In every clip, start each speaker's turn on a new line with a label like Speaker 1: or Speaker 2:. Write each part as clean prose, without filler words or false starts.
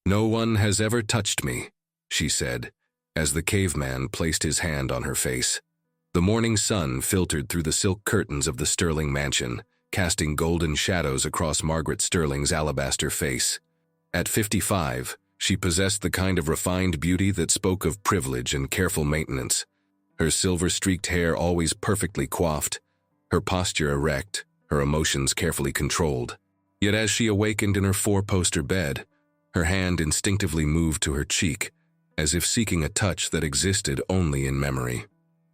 Speaker 1: "No one has ever touched me," she said, as the caveman placed his hand on her face. The morning sun filtered through the silk curtains of the Sterling mansion, casting golden shadows across Margaret Sterling's alabaster face. At 55, she possessed the kind of refined beauty that spoke of privilege and careful maintenance. Her silver-streaked hair always perfectly coiffed, her posture erect, her emotions carefully controlled. Yet as she awakened in her four-poster bed, her hand instinctively moved to her cheek, as if seeking a touch that existed only in memory.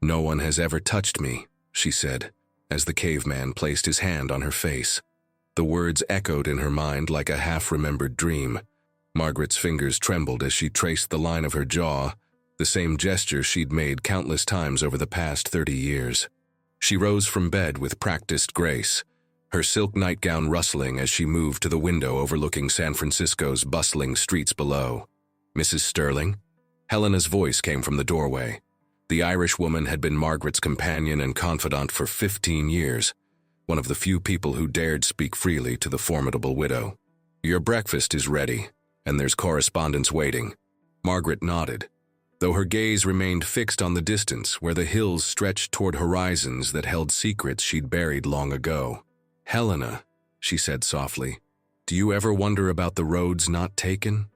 Speaker 1: "No one has ever touched me," she said, as the caveman placed his hand on her face. The words echoed in her mind like a half-remembered dream. Margaret's fingers trembled as she traced the line of her jaw, the same gesture she'd made countless times over the past 30 years. She rose from bed with practiced grace, her silk nightgown rustling as she moved to the window overlooking San Francisco's bustling streets below. "Mrs. Sterling?" Helena's voice came from the doorway. The Irish woman had been Margaret's companion and confidant for 15 years, one of the few people who dared speak freely to the formidable widow. "Your breakfast is ready, and there's correspondence waiting." Margaret nodded, though her gaze remained fixed on the distance where the hills stretched toward horizons that held secrets she'd buried long ago. "Helena," she said softly, "do you ever wonder about the roads not taken?"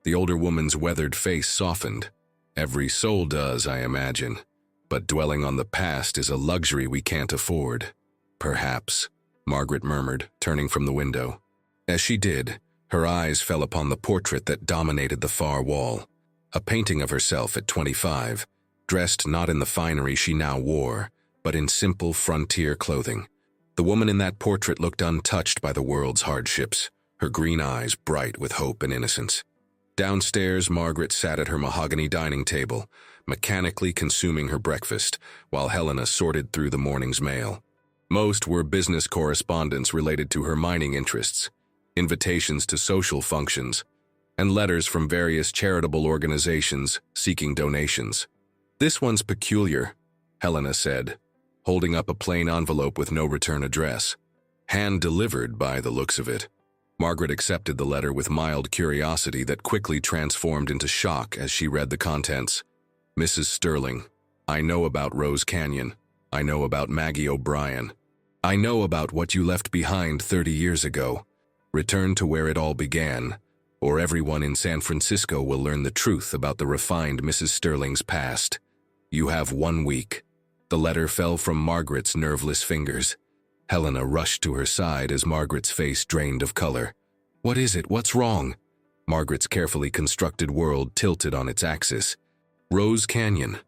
Speaker 1: The older woman's weathered face softened. "Every soul does, I imagine, but dwelling on the past is a luxury we can't afford." "Perhaps," Margaret murmured, turning from the window. As she did, her eyes fell upon the portrait that dominated the far wall, a painting of herself at 25, dressed not in the finery she now wore, but in simple frontier clothing. The woman in that portrait looked untouched by the world's hardships, her green eyes bright with hope and innocence. Downstairs, Margaret sat at her mahogany dining table, mechanically consuming her breakfast, while Helena sorted through the morning's mail. Most were business correspondence related to her mining interests, invitations to social functions, and letters from various charitable organizations seeking donations. "This one's peculiar," Helena said, holding up a plain envelope with no return address. "Hand-delivered by the looks of it." Margaret accepted the letter with mild curiosity that quickly transformed into shock as she read the contents. "Mrs. Sterling, I know about Rose Canyon. I know about Maggie O'Brien. I know about what you left behind 30 years ago. Return to where it all began, or everyone in San Francisco will learn the truth about the refined Mrs. Sterling's past. You have 1 week." The letter fell from Margaret's nerveless fingers. Helena rushed to her side as Margaret's face drained of color. "What is it? What's wrong?" Margaret's carefully constructed world tilted on its axis. Rose Canyon,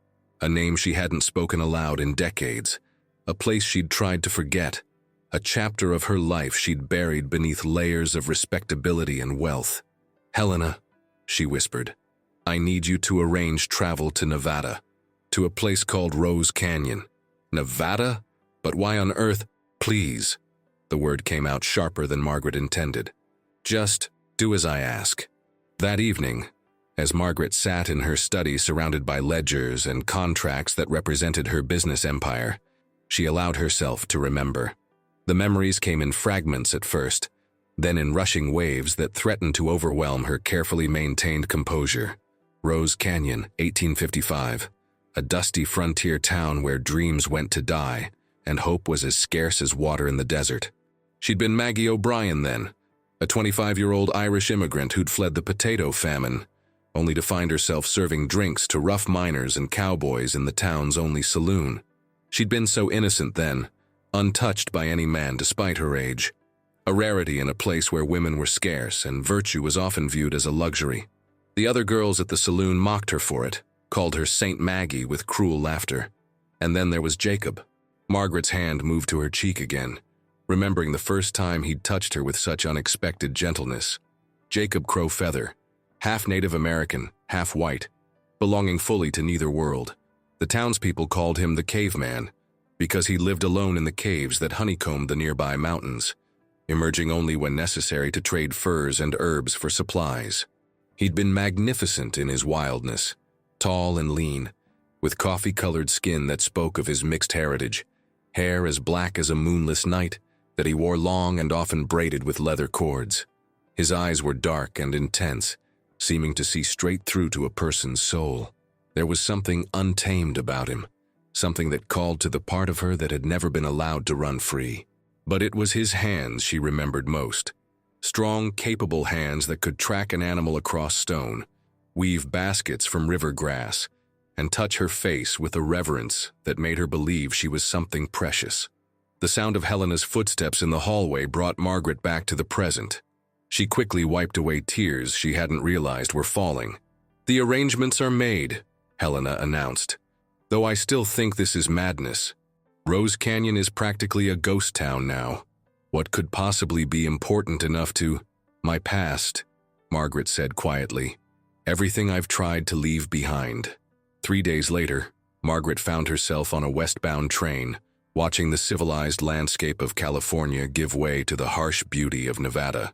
Speaker 1: a name she hadn't spoken aloud in decades, a place she'd tried to forget, a chapter of her life she'd buried beneath layers of respectability and wealth. "Helena," she whispered, "I need you to arrange travel to Nevada, to a place called Rose Canyon." "Nevada? But why on earth?" "Please." The word came out sharper than Margaret intended. "Just do as I ask." That evening, as Margaret sat in her study surrounded by ledgers and contracts that represented her business empire, she allowed herself to remember. The memories came in fragments at first, then in rushing waves that threatened to overwhelm her carefully maintained composure. Rose Canyon, 1855, a dusty frontier town where dreams went to die, and hope was as scarce as water in the desert. She'd been Maggie O'Brien then, a 25-year-old Irish immigrant who'd fled the potato famine, only to find herself serving drinks to rough miners and cowboys in the town's only saloon. She'd been so innocent then, untouched by any man despite her age, a rarity in a place where women were scarce and virtue was often viewed as a luxury. The other girls at the saloon mocked her for it, called her Saint Maggie with cruel laughter. And then there was Jacob. Margaret's hand moved to her cheek again, remembering the first time he'd touched her with such unexpected gentleness. Jacob Crow Feather, half Native American, half white, belonging fully to neither world. The townspeople called him the Caveman, because he lived alone in the caves that honeycombed the nearby mountains, emerging only when necessary to trade furs and herbs for supplies. He'd been magnificent in his wildness, tall and lean, with coffee-colored skin that spoke of his mixed heritage, hair as black as a moonless night that he wore long and often braided with leather cords. His eyes were dark and intense, seeming to see straight through to a person's soul. There was something untamed about him, something that called to the part of her that had never been allowed to run free. But it was his hands she remembered most. Strong, capable hands that could track an animal across stone, weave baskets from river grass, and touch her face with a reverence that made her believe she was something precious. The sound of Helena's footsteps in the hallway brought Margaret back to the present. She quickly wiped away tears she hadn't realized were falling. "The arrangements are made," Helena announced. "Though I still think this is madness. Rose Canyon is practically a ghost town now. What could possibly be important enough to—" "My past," Margaret said quietly. "Everything I've tried to leave behind." 3 days later, Margaret found herself on a westbound train, watching the civilized landscape of California give way to the harsh beauty of Nevada.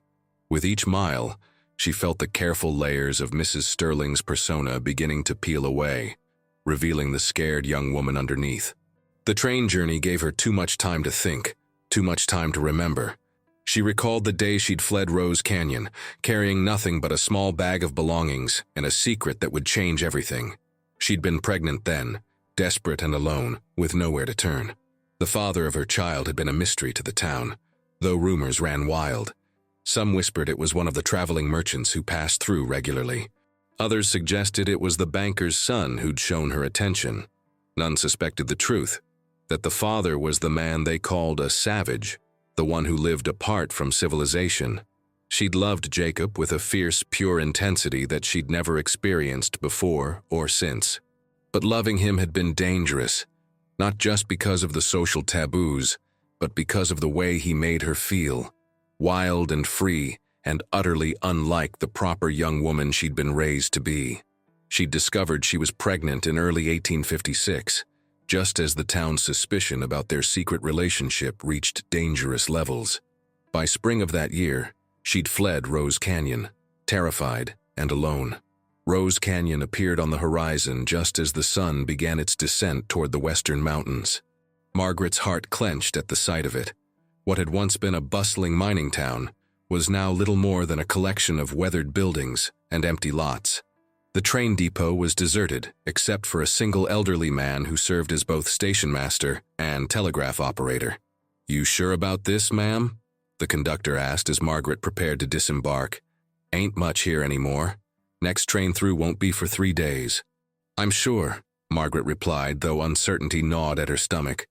Speaker 1: With each mile, she felt the careful layers of Mrs. Sterling's persona beginning to peel away, revealing the scared young woman underneath. The train journey gave her too much time to think, too much time to remember. She recalled the day she'd fled Rose Canyon, carrying nothing but a small bag of belongings and a secret that would change everything. She'd been pregnant then, desperate and alone, with nowhere to turn. The father of her child had been a mystery to the town, though rumors ran wild. Some whispered it was one of the traveling merchants who passed through regularly. Others suggested it was the banker's son who'd shown her attention. None suspected the truth, that the father was the man they called a savage, the one who lived apart from civilization. She'd loved Jacob with a fierce, pure intensity that she'd never experienced before or since. But loving him had been dangerous, not just because of the social taboos, but because of the way he made her feel. Wild and free, and utterly unlike the proper young woman she'd been raised to be. She'd discovered she was pregnant in early 1856, just as the town's suspicion about their secret relationship reached dangerous levels. By spring of that year, she'd fled Rose Canyon, terrified and alone. Rose Canyon appeared on the horizon just as the sun began its descent toward the western mountains. Margaret's heart clenched at the sight of it. What had once been a bustling mining town was now little more than a collection of weathered buildings and empty lots. The train depot was deserted, except for a single elderly man who served as both station master and telegraph operator. "You sure about this, ma'am?" the conductor asked as Margaret prepared to disembark. "Ain't much here anymore. Next train through won't be for 3 days." "I'm sure," Margaret replied, though uncertainty gnawed at her stomach.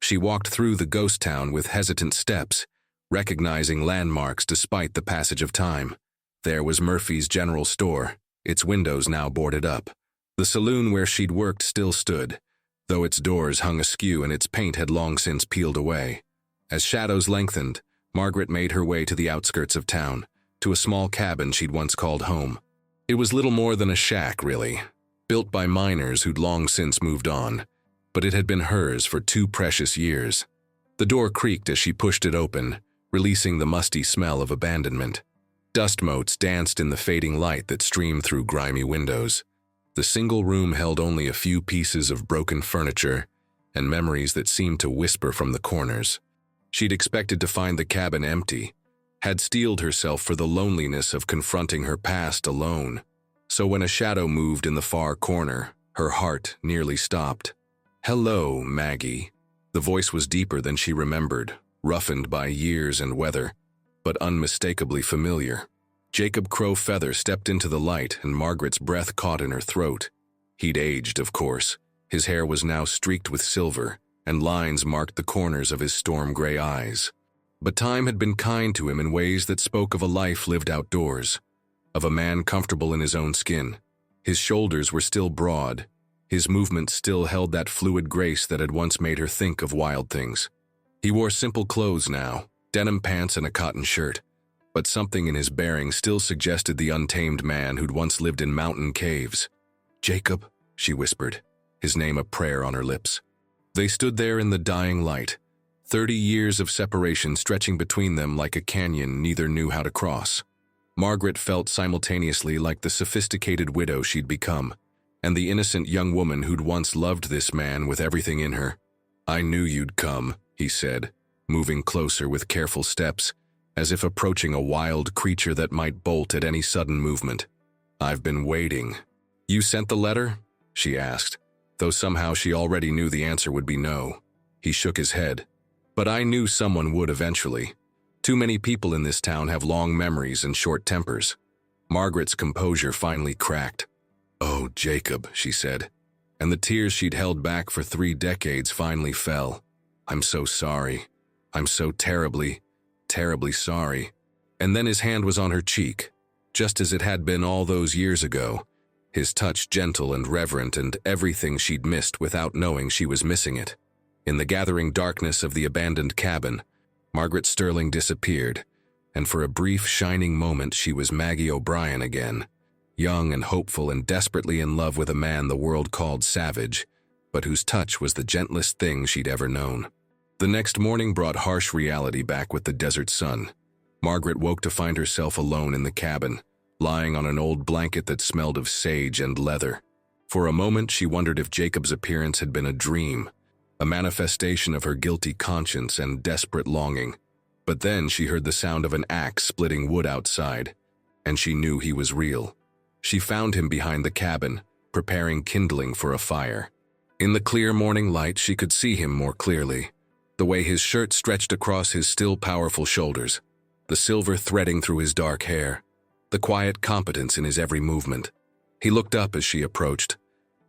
Speaker 1: She walked through the ghost town with hesitant steps, recognizing landmarks despite the passage of time. There was Murphy's General Store, its windows now boarded up. The saloon where she'd worked still stood, though its doors hung askew and its paint had long since peeled away. As shadows lengthened, Margaret made her way to the outskirts of town, to a small cabin she'd once called home. It was little more than a shack, really, built by miners who'd long since moved on, but it had been hers for 2 precious years. The door creaked as she pushed it open, releasing the musty smell of abandonment. Dust motes danced in the fading light that streamed through grimy windows. The single room held only a few pieces of broken furniture and memories that seemed to whisper from the corners. She'd expected to find the cabin empty, had steeled herself for the loneliness of confronting her past alone. So when a shadow moved in the far corner, her heart nearly stopped. "Hello, Maggie." The voice was deeper than she remembered, roughened by years and weather, but unmistakably familiar. Jacob Crow-Feather stepped into the light and Margaret's breath caught in her throat. He'd aged, of course. His hair was now streaked with silver, and lines marked the corners of his storm-gray eyes. But time had been kind to him in ways that spoke of a life lived outdoors, of a man comfortable in his own skin. His shoulders were still broad. His movements still held that fluid grace that had once made her think of wild things. He wore simple clothes now, denim pants and a cotton shirt, but something in his bearing still suggested the untamed man who'd once lived in mountain caves. "Jacob," she whispered, his name a prayer on her lips. They stood there in the dying light, 30 years of separation stretching between them like a canyon neither knew how to cross. Margaret felt simultaneously like the sophisticated widow she'd become, and the innocent young woman who'd once loved this man with everything in her. "I knew you'd come," he said, moving closer with careful steps, as if approaching a wild creature that might bolt at any sudden movement. "I've been waiting." "You sent the letter?" she asked, though somehow she already knew the answer would be no. He shook his head. "But I knew someone would eventually. Too many people in this town have long memories and short tempers." Margaret's composure finally cracked. "Oh, Jacob," she said, and the tears she'd held back for 3 decades finally fell. "I'm so sorry. I'm so terribly, terribly sorry." And then his hand was on her cheek, just as it had been all those years ago, his touch gentle and reverent and everything she'd missed without knowing she was missing it. In the gathering darkness of the abandoned cabin, Margaret Sterling disappeared, and for a brief, shining moment she was Maggie O'Brien again, young and hopeful and desperately in love with a man the world called savage, but whose touch was the gentlest thing she'd ever known. The next morning brought harsh reality back with the desert sun. Margaret woke to find herself alone in the cabin, lying on an old blanket that smelled of sage and leather. For a moment she wondered if Jacob's appearance had been a dream, a manifestation of her guilty conscience and desperate longing. But then she heard the sound of an axe splitting wood outside, and she knew he was real. She found him behind the cabin, preparing kindling for a fire. In the clear morning light she could see him more clearly, the way his shirt stretched across his still powerful shoulders, the silver threading through his dark hair, the quiet competence in his every movement. He looked up as she approached,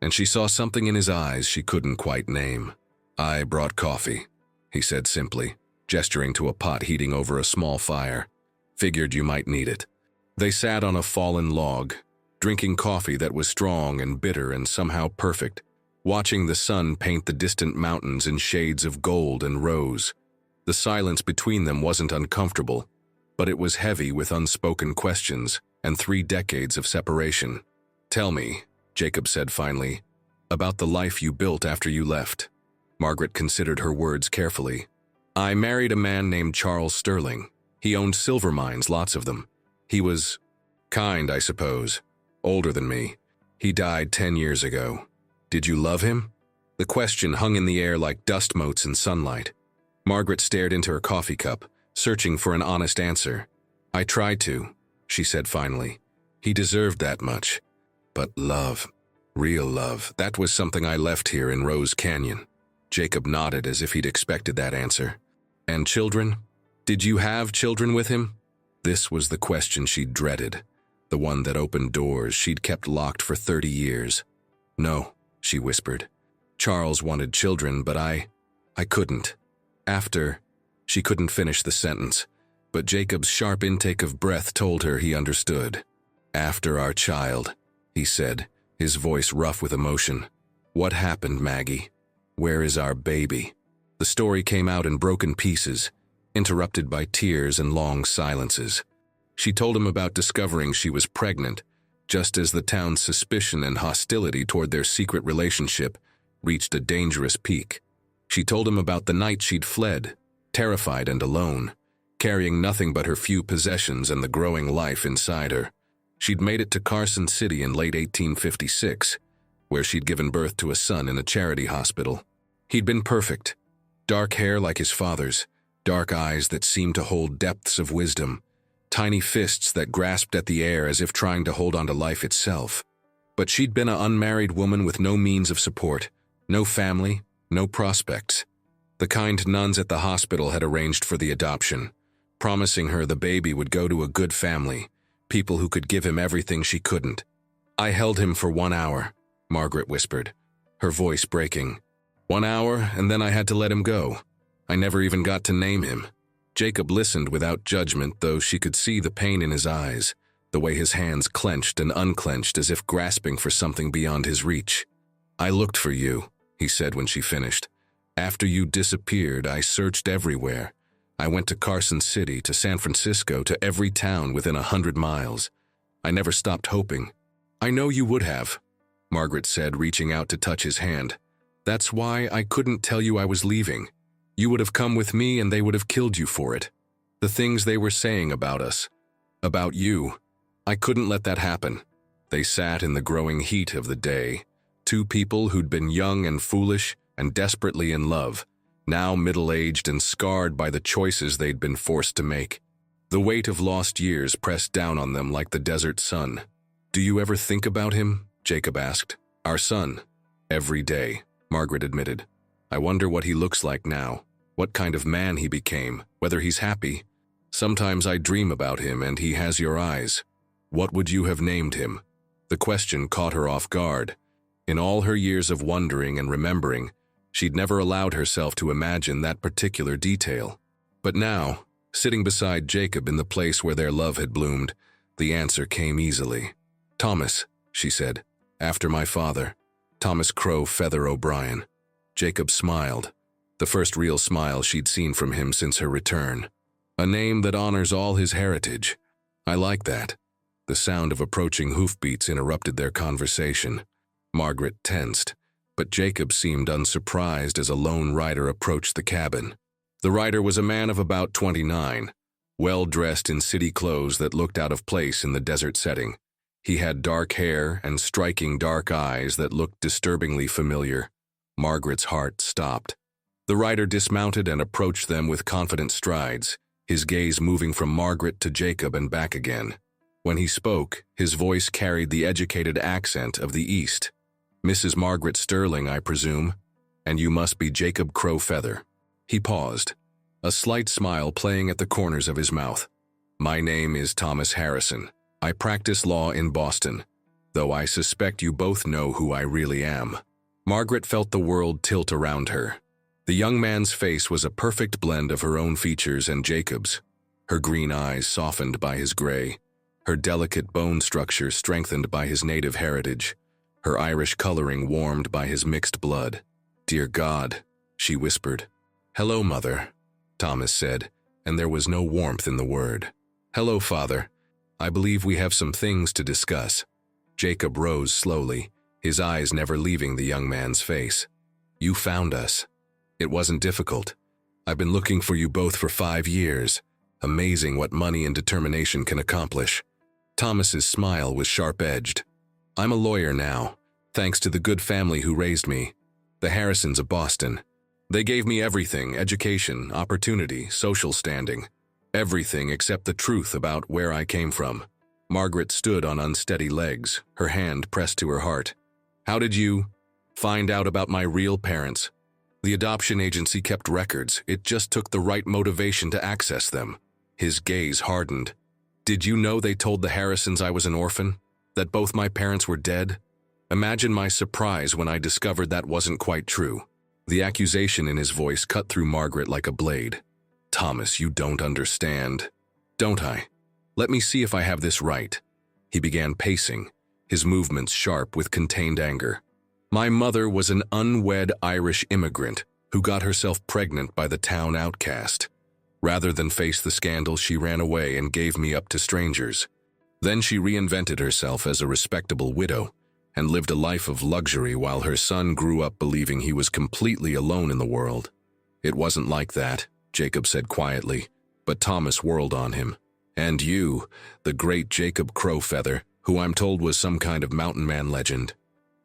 Speaker 1: and she saw something in his eyes she couldn't quite name. "I brought coffee," he said simply, gesturing to a pot heating over a small fire. "Figured you might need it." They sat on a fallen log, drinking coffee that was strong and bitter and somehow perfect, watching the sun paint the distant mountains in shades of gold and rose. The silence between them wasn't uncomfortable, but it was heavy with unspoken questions and 3 decades of separation. "Tell me," Jacob said finally, "about the life you built after you left." Margaret considered her words carefully. "I married a man named Charles Sterling. He owned silver mines, lots of them. He was kind, I suppose, older than me. He died 10 years ago. Did you love him?" The question hung in the air like dust motes in sunlight. Margaret stared into her coffee cup, searching for an honest answer. "I tried to," she said finally. "He deserved that much. But love, real love, that was something I left here in Rose Canyon." Jacob nodded as if he'd expected that answer. "And children? Did you have children with him?" This was the question she'd dreaded, the one that opened doors she'd kept locked for 30 years. "No," she whispered. "Charles wanted children, but I couldn't." She couldn't finish the sentence, but Jacob's sharp intake of breath told her he understood. "After our child," he said, his voice rough with emotion. "What happened, Maggie? Where is our baby?" The story came out in broken pieces, interrupted by tears and long silences. She told him about discovering she was pregnant, just as the town's suspicion and hostility toward their secret relationship reached a dangerous peak. She told him about the night she'd fled, terrified and alone, carrying nothing but her few possessions and the growing life inside her. She'd made it to Carson City in late 1856, where she'd given birth to a son in a charity hospital. He'd been perfect. Dark hair like his father's, dark eyes that seemed to hold depths of wisdom, tiny fists that grasped at the air as if trying to hold on to life itself. But she'd been an unmarried woman with no means of support, no family, no prospects. The kind nuns at the hospital had arranged for the adoption, promising her the baby would go to a good family, people who could give him everything she couldn't. "I held him for 1 hour," Margaret whispered, her voice breaking. 1 hour, and then I had to let him go. I never even got to name him. Jacob listened without judgment, though she could see the pain in his eyes, the way his hands clenched and unclenched as if grasping for something beyond his reach. "I looked for you," he said when she finished. "After you disappeared, I searched everywhere. I went to Carson City, to San Francisco, to every town within 100 miles. I never stopped hoping." "I know you would have," Margaret said, reaching out to touch his hand. "That's why I couldn't tell you I was leaving. You would have come with me and they would have killed you for it. The things they were saying about us, about you. I couldn't let that happen." They sat in the growing heat of the day, 2 people who'd been young and foolish and desperately in love, now middle-aged and scarred by the choices they'd been forced to make. The weight of lost years pressed down on them like the desert sun. "Do you ever think about him?" Jacob asked. "Our son." "Every day," Margaret admitted. "I wonder what he looks like now, what kind of man he became, whether he's happy. Sometimes I dream about him and he has your eyes. What would you have named him?" The question caught her off guard. In all her years of wondering and remembering, she'd never allowed herself to imagine that particular detail. But now, sitting beside Jacob in the place where their love had bloomed, the answer came easily. "Thomas," she said, "after my father. Thomas Crow Feather O'Brien." Jacob smiled, the first real smile she'd seen from him since her return. "A name that honors all his heritage. I like that." The sound of approaching hoofbeats interrupted their conversation. Margaret tensed, but Jacob seemed unsurprised as a lone rider approached the cabin. The rider was a man of about 29, well-dressed in city clothes that looked out of place in the desert setting. He had dark hair and striking dark eyes that looked disturbingly familiar. Margaret's heart stopped. The rider dismounted and approached them with confident strides, his gaze moving from Margaret to Jacob and back again. When he spoke, his voice carried the educated accent of the East. "Mrs. Margaret Sterling, I presume, and you must be Jacob Crow Feather." He paused, a slight smile playing at the corners of his mouth. "My name is Thomas Harrison. I practice law in Boston, though I suspect you both know who I really am." Margaret felt the world tilt around her. The young man's face was a perfect blend of her own features and Jacob's, her green eyes softened by his gray, her delicate bone structure strengthened by his native heritage, her Irish coloring warmed by his mixed blood. "Dear God," she whispered. "Hello, Mother," Thomas said, and there was no warmth in the word. "Hello, Father. I believe we have some things to discuss." Jacob rose slowly, his eyes never leaving the young man's face. "You found us. It wasn't difficult. I've been looking for you both for 5 years. Amazing what money and determination can accomplish." Thomas's smile was sharp-edged. "I'm a lawyer now, thanks to the good family who raised me, the Harrisons of Boston. They gave me everything: education, opportunity, social standing. Everything except the truth about where I came from." Margaret stood on unsteady legs, her hand pressed to her heart. "How did you find out about my real parents?" "The adoption agency kept records. It just took the right motivation to access them." His gaze hardened. "Did you know they told the Harrisons I was an orphan? That both my parents were dead? Imagine my surprise when I discovered that wasn't quite true." The accusation in his voice cut through Margaret like a blade. "Thomas, you don't understand." "Don't I? Let me see if I have this right." He began pacing, his movements sharp with contained anger. "My mother was an unwed Irish immigrant who got herself pregnant by the town outcast. Rather than face the scandal, she ran away and gave me up to strangers. Then she reinvented herself as a respectable widow and lived a life of luxury while her son grew up believing he was completely alone in the world." "It wasn't like that," Jacob said quietly, but Thomas whirled on him. "And you, the great Jacob Crow Feather, who I'm told was some kind of mountain man legend.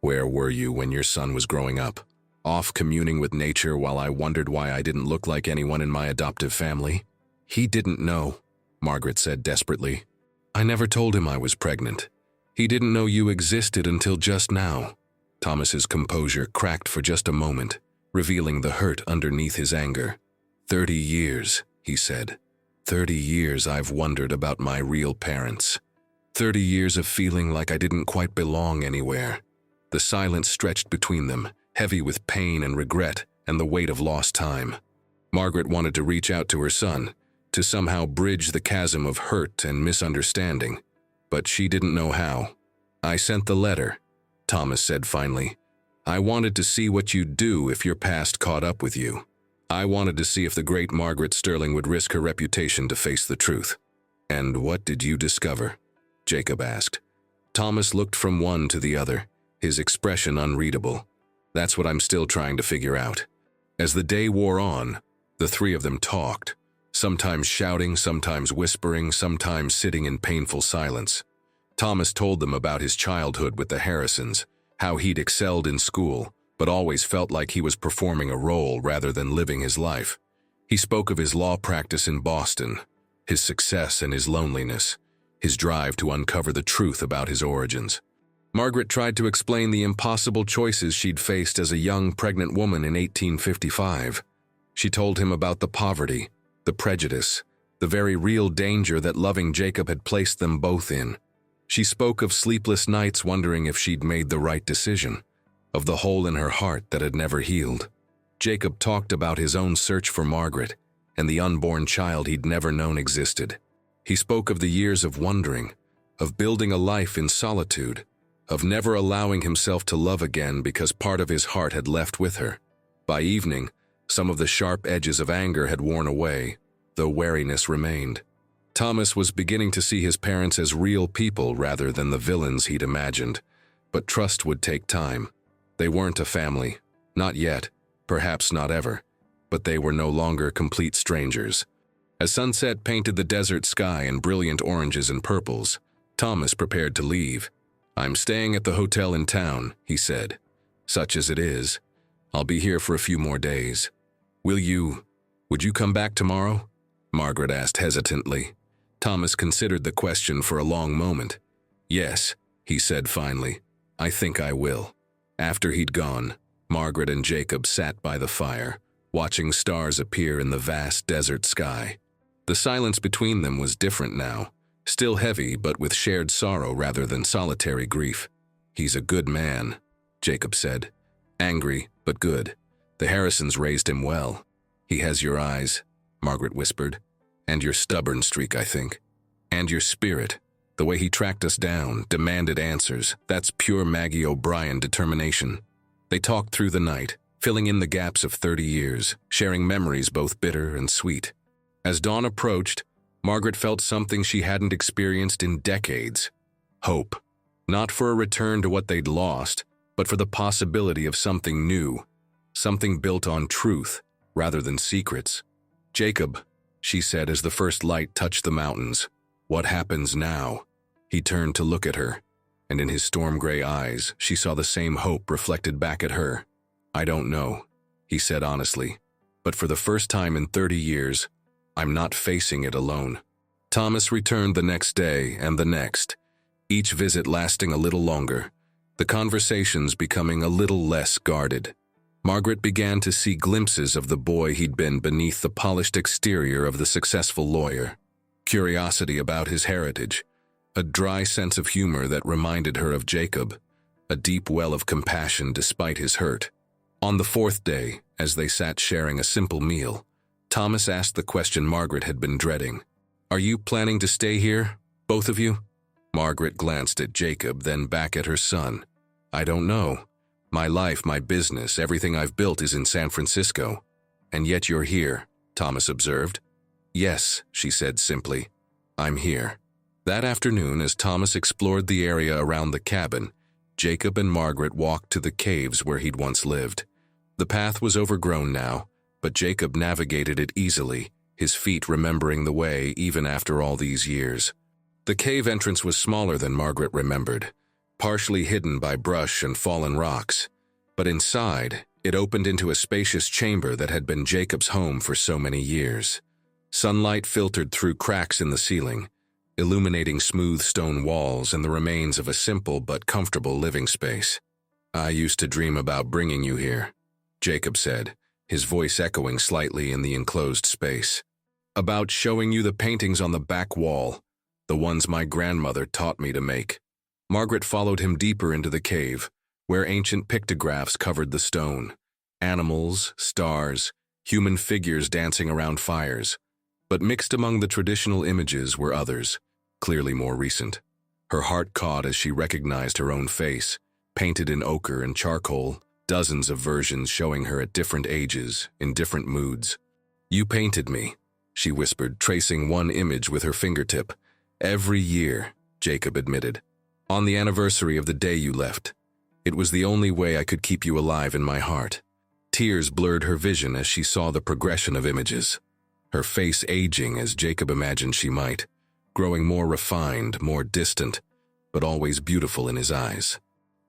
Speaker 1: Where were you when your son was growing up? Off communing with nature while I wondered why I didn't look like anyone in my adoptive family?" "He didn't know," Margaret said desperately. "I never told him I was pregnant. He didn't know you existed until just now." Thomas's composure cracked for just a moment, revealing the hurt underneath his anger. 30 years, he said. 30 years I've wondered about my real parents. 30 years of feeling like I didn't quite belong anywhere." The silence stretched between them, heavy with pain and regret and the weight of lost time. Margaret wanted to reach out to her son, to somehow bridge the chasm of hurt and misunderstanding, but she didn't know how. "I sent the letter," Thomas said finally. "I wanted to see what you'd do if your past caught up with you. I wanted to see if the great Margaret Sterling would risk her reputation to face the truth." "And what did you discover?" Jacob asked. Thomas looked from one to the other, his expression unreadable. "That's what I'm still trying to figure out." As the day wore on, the three of them talked, sometimes shouting, sometimes whispering, sometimes sitting in painful silence. Thomas told them about his childhood with the Harrisons, how he'd excelled in school, but always felt like he was performing a role rather than living his life. He spoke of his law practice in Boston, his success and his loneliness. his drive to uncover the truth about his origins. Margaret tried to explain the impossible choices she'd faced as a young pregnant woman in 1855. She told him about the poverty, the prejudice, the very real danger that loving Jacob had placed them both in. She spoke of sleepless nights wondering if she'd made the right decision, of the hole in her heart that had never healed. Jacob talked about his own search for Margaret and the unborn child he'd never known existed. He spoke of the years of wondering, of building a life in solitude, of never allowing himself to love again because part of his heart had left with her. By evening, some of the sharp edges of anger had worn away, though wariness remained. Thomas was beginning to see his parents as real people rather than the villains he'd imagined, but trust would take time. They weren't a family, not yet, perhaps not ever, but they were no longer complete strangers. As sunset painted the desert sky in brilliant oranges and purples, Thomas prepared to leave. "I'm staying at the hotel in town," he said. "Such as it is, I'll be here for a few more days. Would you come back tomorrow?" Margaret asked hesitantly. Thomas considered the question for a long moment. "Yes," he said finally, "I think I will." After he'd gone, Margaret and Jacob sat by the fire, watching stars appear in the vast desert sky. The silence between them was different now, still heavy but with shared sorrow rather than solitary grief. "He's a good man," Jacob said. "Angry, but good. The Harrisons raised him well." "He has your eyes," Margaret whispered. "And your stubborn streak, I think. And your spirit. The way he tracked us down, demanded answers. That's pure Maggie O'Brien determination." They talked through the night, filling in the gaps of 30 years, sharing memories both bitter and sweet. As dawn approached, Margaret felt something she hadn't experienced in decades. Hope. Not for a return to what they'd lost, but for the possibility of something new. Something built on truth, rather than secrets. "Jacob," she said as the first light touched the mountains, "what happens now?" He turned to look at her, and in his storm-gray eyes, she saw the same hope reflected back at her. "I don't know," he said honestly, "but for the first time in 30 years, I'm not facing it alone." Thomas returned the next day and the next, each visit lasting a little longer, the conversations becoming a little less guarded. Margaret began to see glimpses of the boy he'd been beneath the polished exterior of the successful lawyer. Curiosity about his heritage, a dry sense of humor that reminded her of Jacob, a deep well of compassion despite his hurt. On the fourth day, as they sat sharing a simple meal, Thomas asked the question Margaret had been dreading. "Are you planning to stay here, both of you?" Margaret glanced at Jacob, then back at her son. "I don't know. My life, my business, everything I've built is in San Francisco. And yet you're here," Thomas observed. "Yes," she said simply. "I'm here." That afternoon, as Thomas explored the area around the cabin, Jacob and Margaret walked to the caves where he'd once lived. The path was overgrown now, but Jacob navigated it easily, his feet remembering the way even after all these years. The cave entrance was smaller than Margaret remembered, partially hidden by brush and fallen rocks, but inside, it opened into a spacious chamber that had been Jacob's home for so many years. Sunlight filtered through cracks in the ceiling, illuminating smooth stone walls and the remains of a simple but comfortable living space. "I used to dream about bringing you here," Jacob said, his voice echoing slightly in the enclosed space. "About showing you the paintings on the back wall, the ones my grandmother taught me to make." Margaret followed him deeper into the cave, where ancient pictographs covered the stone. Animals, stars, human figures dancing around fires. But mixed among the traditional images were others, clearly more recent. Her heart caught as she recognized her own face, painted in ochre and charcoal, dozens of versions showing her at different ages, in different moods. "You painted me," she whispered, tracing one image with her fingertip. "Every year," Jacob admitted. "On the anniversary of the day you left. It was the only way I could keep you alive in my heart." Tears blurred her vision as she saw the progression of images. Her face aging as Jacob imagined she might, growing more refined, more distant, but always beautiful in his eyes.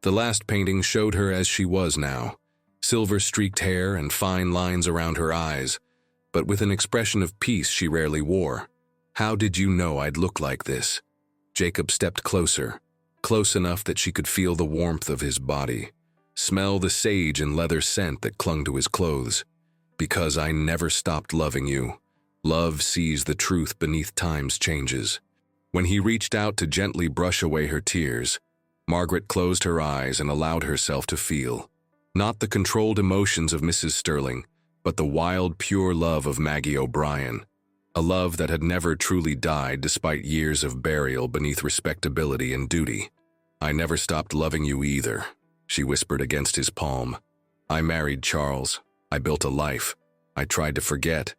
Speaker 1: The last painting showed her as she was now, silver-streaked hair and fine lines around her eyes, but with an expression of peace she rarely wore. "How did you know I'd look like this?" Jacob stepped closer, close enough that she could feel the warmth of his body, smell the sage and leather scent that clung to his clothes. Because I never stopped loving you. Love sees the truth beneath time's changes. When he reached out to gently brush away her tears, Margaret closed her eyes and allowed herself to feel, not the controlled emotions of Mrs. Sterling, but the wild, pure love of Maggie O'Brien, a love that had never truly died despite years of burial beneath respectability and duty. I never stopped loving you either, she whispered against his palm. I married Charles. I built a life. I tried to forget.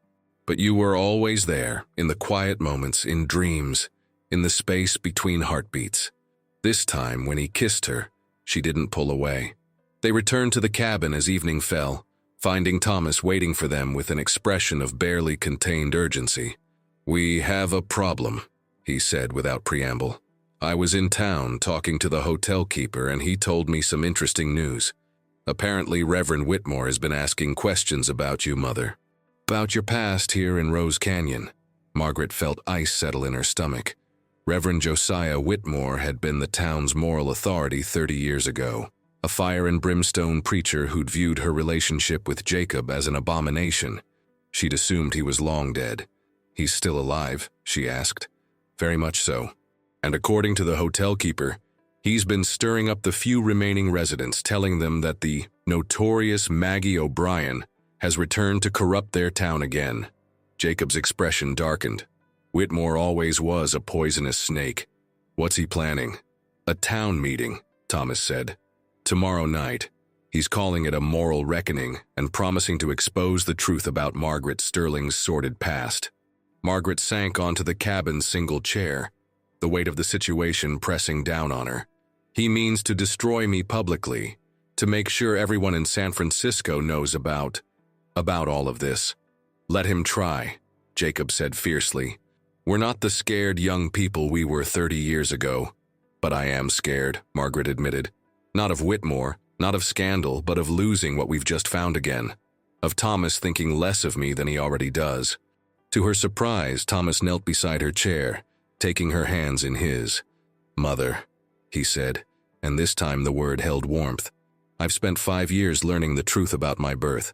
Speaker 1: But you were always there, in the quiet moments, in dreams, in the space between heartbeats. This time, when he kissed her, she didn't pull away. They returned to the cabin as evening fell, finding Thomas waiting for them with an expression of barely contained urgency. We have a problem, he said without preamble. I was in town talking to the hotel keeper and he told me some interesting news. Apparently, Reverend Whitmore has been asking questions about you, Mother. About your past here in Rose Canyon. Margaret felt ice settle in her stomach. Reverend Josiah Whitmore had been the town's moral authority 30 years ago, a fire and brimstone preacher who'd viewed her relationship with Jacob as an abomination. She'd assumed he was long dead. He's still alive, she asked. Very much so. And according to the hotel keeper, he's been stirring up the few remaining residents, telling them that the notorious Maggie O'Brien has returned to corrupt their town again. Jacob's expression darkened. Whitmore always was a poisonous snake. What's he planning? A town meeting, Thomas said. Tomorrow night. He's calling it a moral reckoning and promising to expose the truth about Margaret Sterling's sordid past. Margaret sank onto the cabin's single chair, the weight of the situation pressing down on her. He means to destroy me publicly, to make sure everyone in San Francisco knows about all of this. Let him try, Jacob said fiercely. We're not the scared young people we were 30 years ago. But I am scared, Margaret admitted. Not of Whitmore, not of scandal, but of losing what we've just found again. Of Thomas thinking less of me than he already does. To her surprise, Thomas knelt beside her chair, taking her hands in his. Mother, he said, and this time the word held warmth. I've spent 5 years learning the truth about my birth.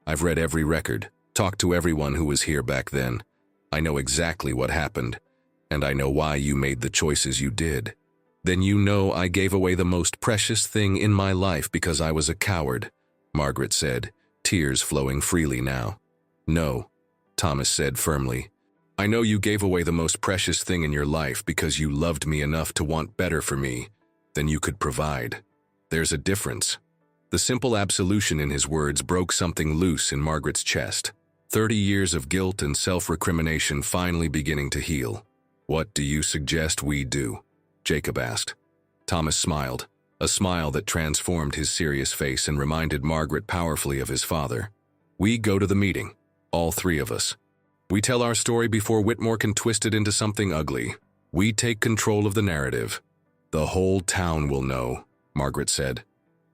Speaker 1: I've read every record, talked to everyone who was here back then. I know exactly what happened, and I know why you made the choices you did. Then you know I gave away the most precious thing in my life because I was a coward, Margaret said, tears flowing freely now. No, Thomas said firmly. I know you gave away the most precious thing in your life because you loved me enough to want better for me than you could provide. There's a difference. The simple absolution in his words broke something loose in Margaret's chest. 30 years of guilt and self-recrimination finally beginning to heal. What do you suggest we do? Jacob asked. Thomas smiled, a smile that transformed his serious face and reminded Margaret powerfully of his father. We go to the meeting, all 3 of us. We tell our story before Whitmore can twist it into something ugly. We take control of the narrative. The whole town will know, Margaret said.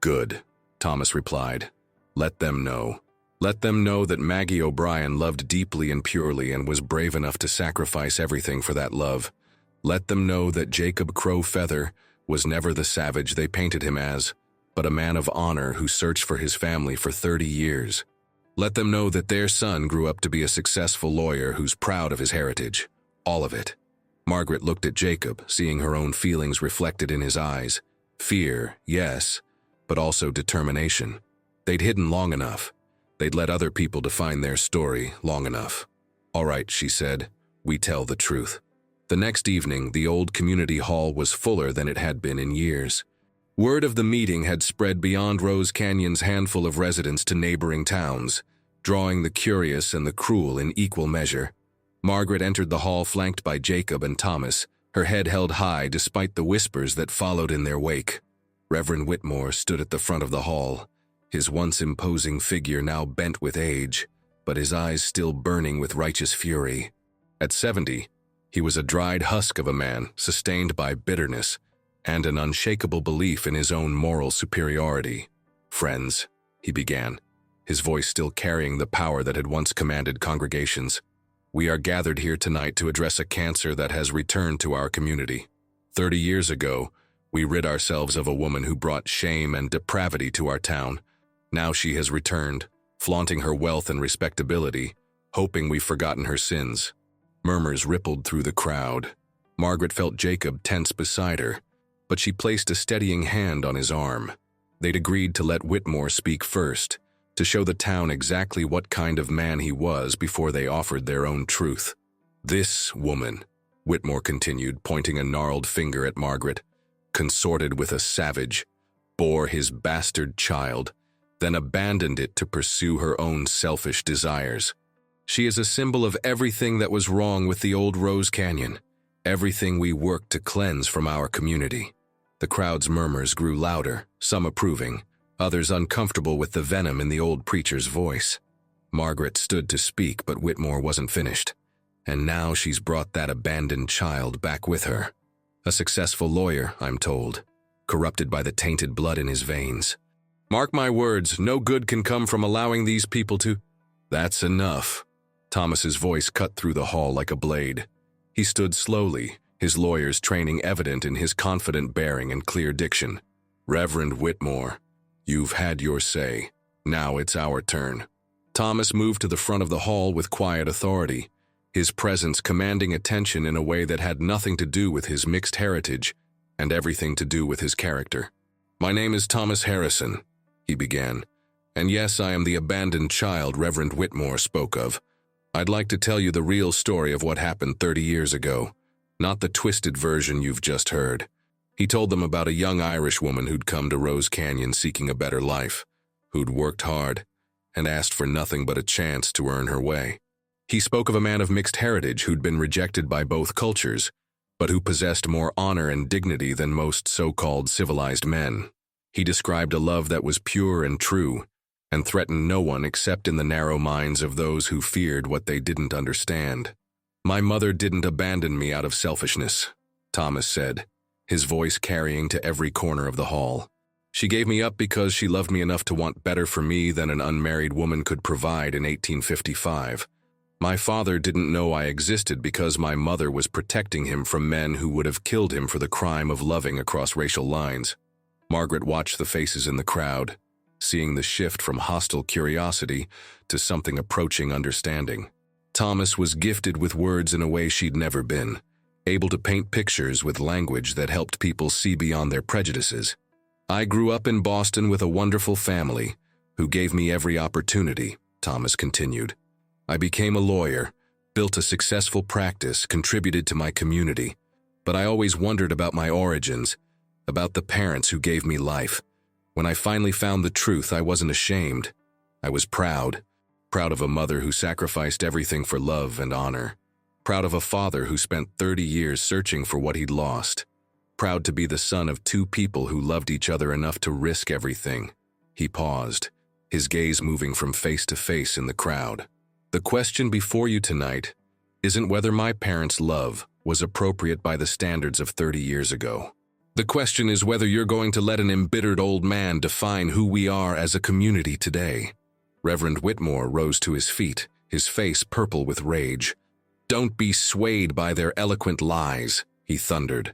Speaker 1: Good, Thomas replied. Let them know. Let them know that Maggie O'Brien loved deeply and purely and was brave enough to sacrifice everything for that love. Let them know that Jacob Crow Feather was never the savage they painted him as, but a man of honor who searched for his family for 30 years. Let them know that their son grew up to be a successful lawyer who's proud of his heritage. All of it. Margaret looked at Jacob, seeing her own feelings reflected in his eyes. Fear, yes, but also determination. They'd hidden long enough. They'd let other people define their story long enough. All right, she said, we tell the truth. The next evening, the old community hall was fuller than it had been in years. Word of the meeting had spread beyond Rose Canyon's handful of residents to neighboring towns, drawing the curious and the cruel in equal measure. Margaret entered the hall flanked by Jacob and Thomas, her head held high despite the whispers that followed in their wake. Reverend Whitmore stood at the front of the hall, his once imposing figure now bent with age, but his eyes still burning with righteous fury. At 70, he was a dried husk of a man sustained by bitterness and an unshakable belief in his own moral superiority. Friends, he began, his voice still carrying the power that had once commanded congregations. We are gathered here tonight to address a cancer that has returned to our community. 30 years ago, we rid ourselves of a woman who brought shame and depravity to our town. Now she has returned, flaunting her wealth and respectability, hoping we've forgotten her sins. Murmurs rippled through the crowd. Margaret felt Jacob tense beside her, but she placed a steadying hand on his arm. They'd agreed to let Whitmore speak first, to show the town exactly what kind of man he was before they offered their own truth. This woman, Whitmore continued, pointing a gnarled finger at Margaret, consorted with a savage, bore his bastard child, then abandoned it to pursue her own selfish desires. She is a symbol of everything that was wrong with the old Rose Canyon, everything we worked to cleanse from our community. The crowd's murmurs grew louder, some approving, others uncomfortable with the venom in the old preacher's voice. Margaret stood to speak, but Whitmore wasn't finished. And now she's brought that abandoned child back with her. A successful lawyer, I'm told, corrupted by the tainted blood in his veins. Mark my words, no good can come from allowing these people to— That's enough. Thomas's voice cut through the hall like a blade. He stood slowly, his lawyer's training evident in his confident bearing and clear diction. Reverend Whitmore, you've had your say. Now it's our turn. Thomas moved to the front of the hall with quiet authority, his presence commanding attention in a way that had nothing to do with his mixed heritage and everything to do with his character. My name is Thomas Harrison, he began, and yes, I am the abandoned child Reverend Whitmore spoke of. I'd like to tell you the real story of what happened 30 years ago, not the twisted version you've just heard. He told them about a young Irish woman who'd come to Rose Canyon seeking a better life, who'd worked hard and asked for nothing but a chance to earn her way. He spoke of a man of mixed heritage who'd been rejected by both cultures, but who possessed more honor and dignity than most so-called civilized men. He described a love that was pure and true, and threatened no one except in the narrow minds of those who feared what they didn't understand. My mother didn't abandon me out of selfishness, Thomas said, his voice carrying to every corner of the hall. She gave me up because she loved me enough to want better for me than an unmarried woman could provide in 1855. My father didn't know I existed because my mother was protecting him from men who would have killed him for the crime of loving across racial lines. Margaret watched the faces in the crowd, seeing the shift from hostile curiosity to something approaching understanding. Thomas was gifted with words in a way she'd never been, able to paint pictures with language that helped people see beyond their prejudices. I grew up in Boston with a wonderful family who gave me every opportunity, Thomas continued. I became a lawyer, built a successful practice, contributed to my community, but I always wondered about my origins, about the parents who gave me life. When I finally found the truth, I wasn't ashamed. I was proud of a mother who sacrificed everything for love and honor, proud of a father who spent 30 years searching for what he'd lost, proud to be the son of two people who loved each other enough to risk everything. He paused, his gaze moving from face to face in the crowd. The question before you tonight isn't whether my parents' love was appropriate by the standards of 30 years ago. The question is whether you're going to let an embittered old man define who we are as a community today. Reverend Whitmore rose to his feet, his face purple with rage. Don't be swayed by their eloquent lies, he thundered.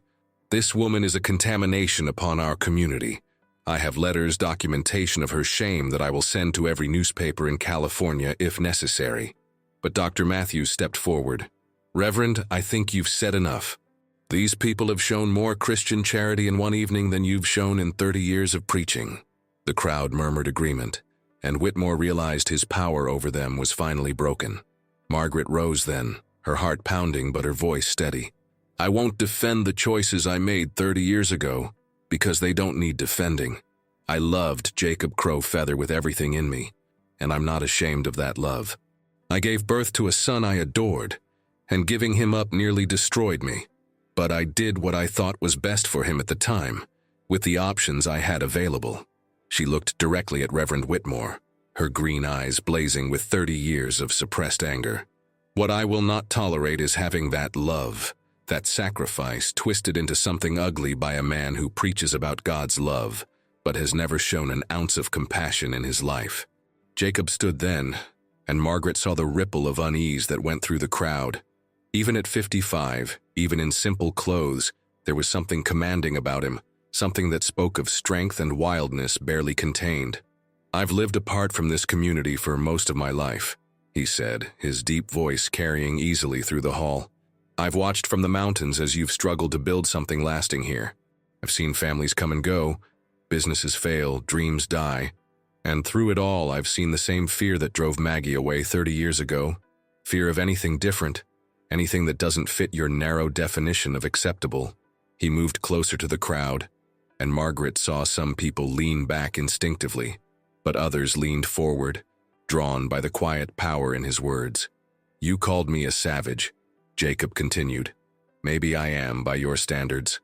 Speaker 1: This woman is a contamination upon our community. I have letters, documentation of her shame that I will send to every newspaper in California if necessary. But Dr. Matthews stepped forward. Reverend, I think you've said enough. These people have shown more Christian charity in one evening than you've shown in 30 years of preaching. The crowd murmured agreement, and Whitmore realized his power over them was finally broken. Margaret rose then, her heart pounding but her voice steady. I won't defend the choices I made 30 years ago, because they don't need defending. I loved Jacob Crowfeather with everything in me, and I'm not ashamed of that love. I gave birth to a son I adored, and giving him up nearly destroyed me. But I did what I thought was best for him at the time, with the options I had available. She looked directly at Reverend Whitmore, her green eyes blazing with 30 years of suppressed anger. What I will not tolerate is having that love, that sacrifice twisted into something ugly by a man who preaches about God's love, but has never shown an ounce of compassion in his life. Jacob stood then, and Margaret saw the ripple of unease that went through the crowd. Even at 55, even in simple clothes, There was something commanding about him, something that spoke of strength and wildness barely contained. "I've lived apart from this community for most of my life," he said, his deep voice carrying easily through the hall. "I've watched from the mountains as you've struggled to build something lasting here. I've seen families come and go, businesses fail, dreams die, and through it all I've seen the same fear that drove Maggie away 30 years ago. Fear of anything different, anything that doesn't fit your narrow definition of acceptable." He moved closer to the crowd, and Margaret saw some people lean back instinctively, but others leaned forward, drawn by the quiet power in his words. "You called me a savage," Jacob continued. "Maybe I am by your standards.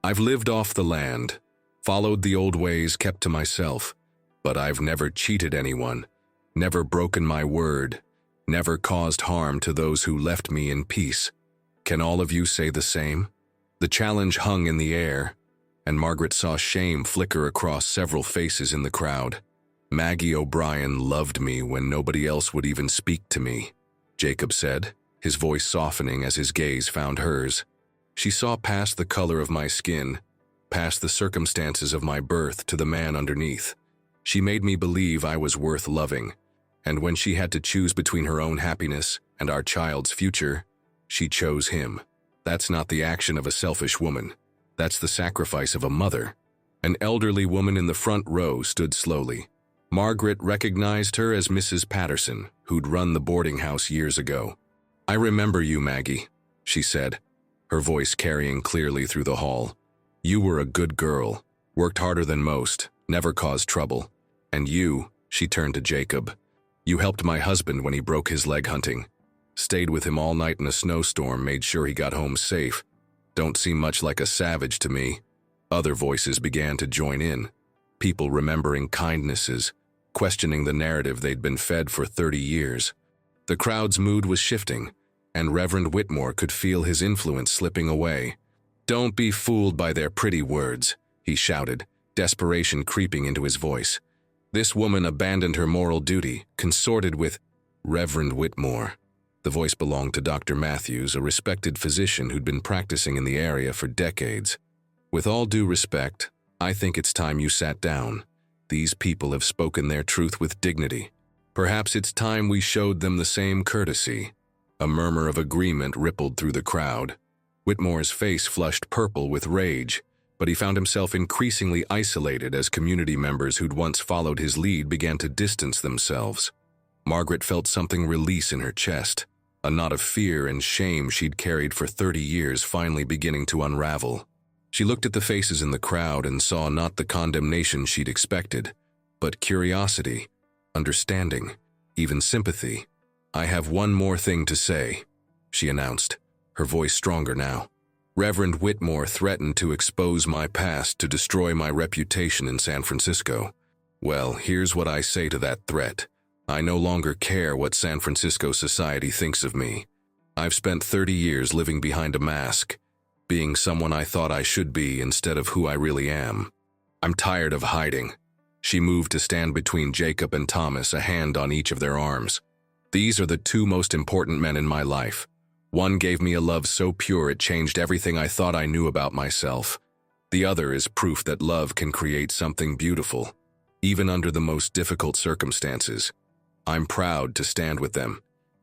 Speaker 1: I've lived off the land, followed the old ways, kept to myself, but I've never cheated anyone, never broken my word, never caused harm to those who left me in peace. Can all of you say the same?" The challenge hung in the air, and Margaret saw shame flicker across several faces in the crowd. "Maggie O'Brien loved me when nobody else would even speak to me," Jacob said, his voice softening as his gaze found hers. "She saw past the color of my skin, past the circumstances of my birth to the man underneath. She made me believe I was worth loving, and when she had to choose between her own happiness and our child's future, she chose him. That's not the action of a selfish woman. That's the sacrifice of a mother." An elderly woman in the front row stood slowly. Margaret recognized her as Mrs. Patterson, who'd run the boarding house years ago. "I remember you, Maggie," she said, her voice carrying clearly through the hall. "You were a good girl, worked harder than most, never caused trouble. And you," she turned to Jacob, "you helped my husband when he broke his leg hunting. Stayed with him all night in a snowstorm, made sure he got home safe. Don't seem much like a savage to me." Other voices began to join in, people remembering kindnesses, questioning the narrative they'd been fed for 30 years. The crowd's mood was shifting, and Reverend Whitmore could feel his influence slipping away. "Don't be fooled by their pretty words," he shouted, desperation creeping into his voice. "This woman abandoned her moral duty, consorted with Reverend Whitmore." The voice belonged to Dr. Matthews, a respected physician who'd been practicing in the area for decades. "With all due respect, I think it's time you sat down. These people have spoken their truth with dignity. Perhaps it's time we showed them the same courtesy." A murmur of agreement rippled through the crowd. Whitmore's face flushed purple with rage, but he found himself increasingly isolated as community members who'd once followed his lead began to distance themselves. Margaret felt something release in her chest, a knot of fear and shame she'd carried for 30 years finally beginning to unravel. She looked at the faces in the crowd and saw not the condemnation she'd expected, but curiosity, understanding, even sympathy. "I have one more thing to say," she announced, her voice stronger now. "Reverend Whitmore threatened to expose my past to destroy my reputation in San Francisco. Well, here's what I say to that threat. I no longer care what San Francisco society thinks of me. I've spent 30 years living behind a mask, being someone I thought I should be instead of who I really am. I'm tired of hiding." She moved to stand between Jacob and Thomas, a hand on each of their arms. "These are the two most important men in my life. One gave me a love so pure it changed everything I thought I knew about myself. The other is proof that love can create something beautiful, even under the most difficult circumstances. I'm proud to stand with them,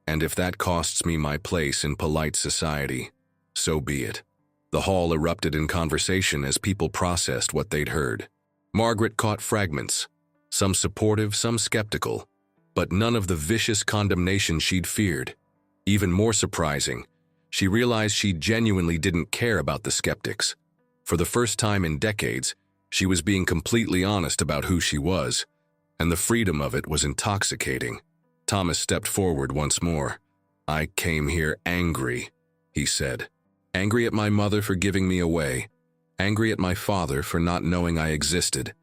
Speaker 1: and if that costs me my place in polite society, so be it." The hall erupted in conversation as people processed what they'd heard. Margaret caught fragments, some supportive, some skeptical, but none of the vicious condemnation she'd feared. Even more surprising, she realized she genuinely didn't care about the skeptics. For the first time in decades, she was being completely honest about who she was, and the freedom of it was intoxicating. Thomas stepped forward once more. "I came here angry," he said. "Angry at my mother for giving me away, angry at my father for not knowing I existed,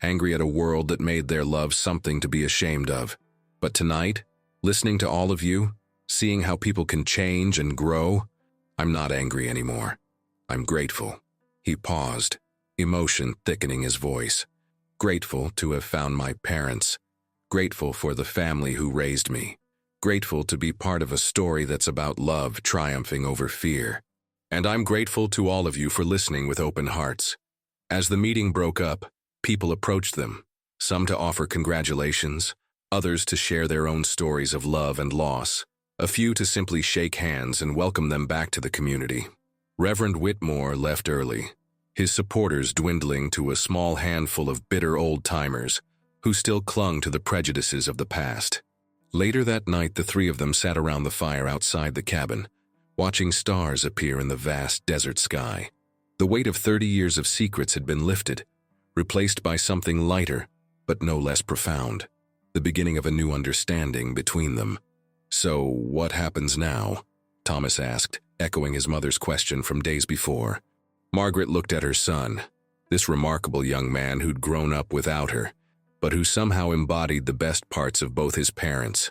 Speaker 1: angry at a world that made their love something to be ashamed of. But tonight, listening to all of you, seeing how people can change and grow, I'm not angry anymore. I'm grateful." He paused, emotion thickening his voice. "Grateful to have found my parents. Grateful for the family who raised me. Grateful to be part of a story that's about love triumphing over fear." And I'm grateful to all of you for listening with open hearts. As the meeting broke up, people approached them, some to offer congratulations, others to share their own stories of love and loss, a few to simply shake hands and welcome them back to the community. Reverend Whitmore left early, his supporters dwindling to a small handful of bitter old-timers who still clung to the prejudices of the past. Later that night, the three of them sat around the fire outside the cabin, watching stars appear in the vast desert sky. The weight of 30 years of secrets had been lifted, replaced by something lighter, but no less profound, the beginning of a new understanding between them. "So, what happens now?" Thomas asked, echoing his mother's question from days before. Margaret looked at her son, this remarkable young man who'd grown up without her, but who somehow embodied the best parts of both his parents.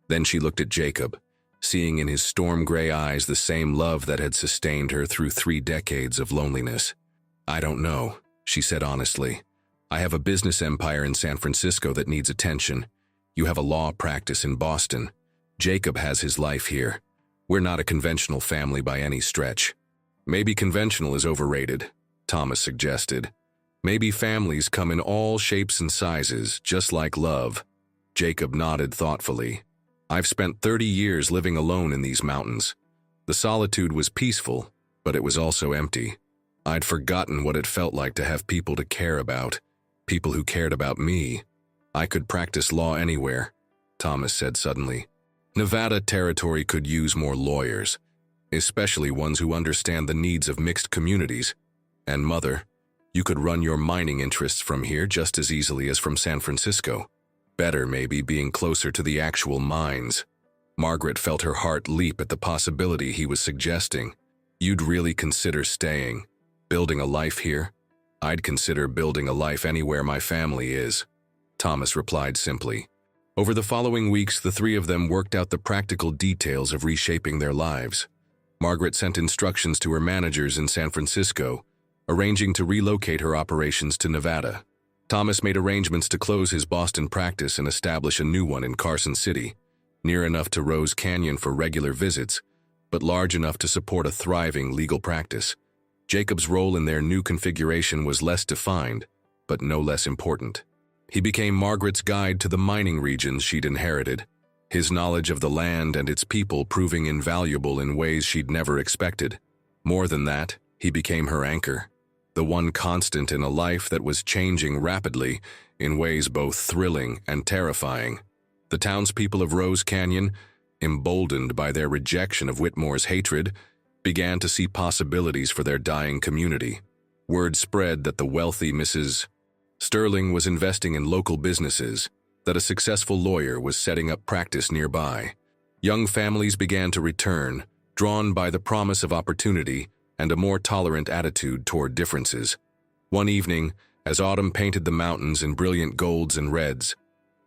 Speaker 1: Then she looked at Jacob, seeing in his storm-gray eyes the same love that had sustained her through 3 decades of loneliness. "I don't know," she said honestly. "I have a business empire in San Francisco that needs attention. You have a law practice in Boston. Jacob has his life here. We're not a conventional family by any stretch." "Maybe conventional is overrated," Thomas suggested. "Maybe families come in all shapes and sizes, just like love." Jacob nodded thoughtfully. "I've spent 30 years living alone in these mountains. The solitude was peaceful, but it was also empty. I'd forgotten what it felt like to have people to care about, people who cared about me. I could practice law anywhere," Thomas said suddenly. "Nevada territory could use more lawyers, especially ones who understand the needs of mixed communities. And Mother, you could run your mining interests from here just as easily as from San Francisco. Better, maybe, being closer to the actual mines." Margaret felt her heart leap at the possibility he was suggesting. "You'd really consider staying, building a life here?" "I'd consider building a life anywhere my family is," Thomas replied simply. Over the following weeks, the three of them worked out the practical details of reshaping their lives. Margaret sent instructions to her managers in San Francisco, arranging to relocate her operations to Nevada. Thomas made arrangements to close his Boston practice and establish a new one in Carson City, near enough to Rose Canyon for regular visits, but large enough to support a thriving legal practice. Jacob's role in their new configuration was less defined, but no less important. He became Margaret's guide to the mining regions she'd inherited, his knowledge of the land and its people proving invaluable in ways she'd never expected. More than that, he became her anchor, the one constant in a life that was changing rapidly in ways both thrilling and terrifying. The townspeople of Rose Canyon, emboldened by their rejection of Whitmore's hatred, began to see possibilities for their dying community. Word spread that the wealthy Mrs. Sterling was investing in local businesses, that a successful lawyer was setting up practice nearby. Young families began to return, drawn by the promise of opportunity and a more tolerant attitude toward differences. One evening, as autumn painted the mountains in brilliant golds and reds,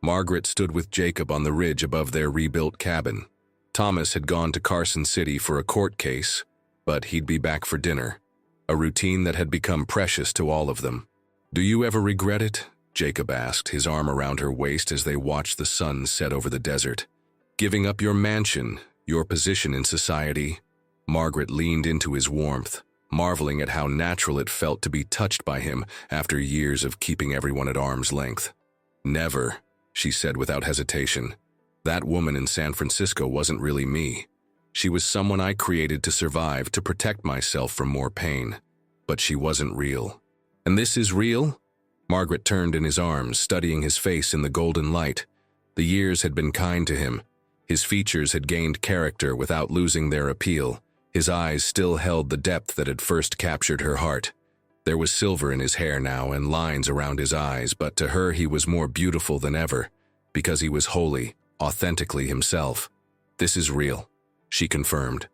Speaker 1: Margaret stood with Jacob on the ridge above their rebuilt cabin. Thomas had gone to Carson City for a court case, but he'd be back for dinner, a routine that had become precious to all of them. "Do you ever regret it?" Jacob asked, his arm around her waist as they watched the sun set over the desert. "Giving up your mansion, your position in society?" Margaret leaned into his warmth, marveling at how natural it felt to be touched by him after years of keeping everyone at arm's length. "Never," she said without hesitation. "That woman in San Francisco wasn't really me. She was someone I created to survive, to protect myself from more pain. But she wasn't real." "And this is real?" Margaret turned in his arms, studying his face in the golden light. The years had been kind to him. His features had gained character without losing their appeal. His eyes still held the depth that had first captured her heart. There was silver in his hair now and lines around his eyes, but to her he was more beautiful than ever, because he was wholly, authentically himself. "This is real," she confirmed,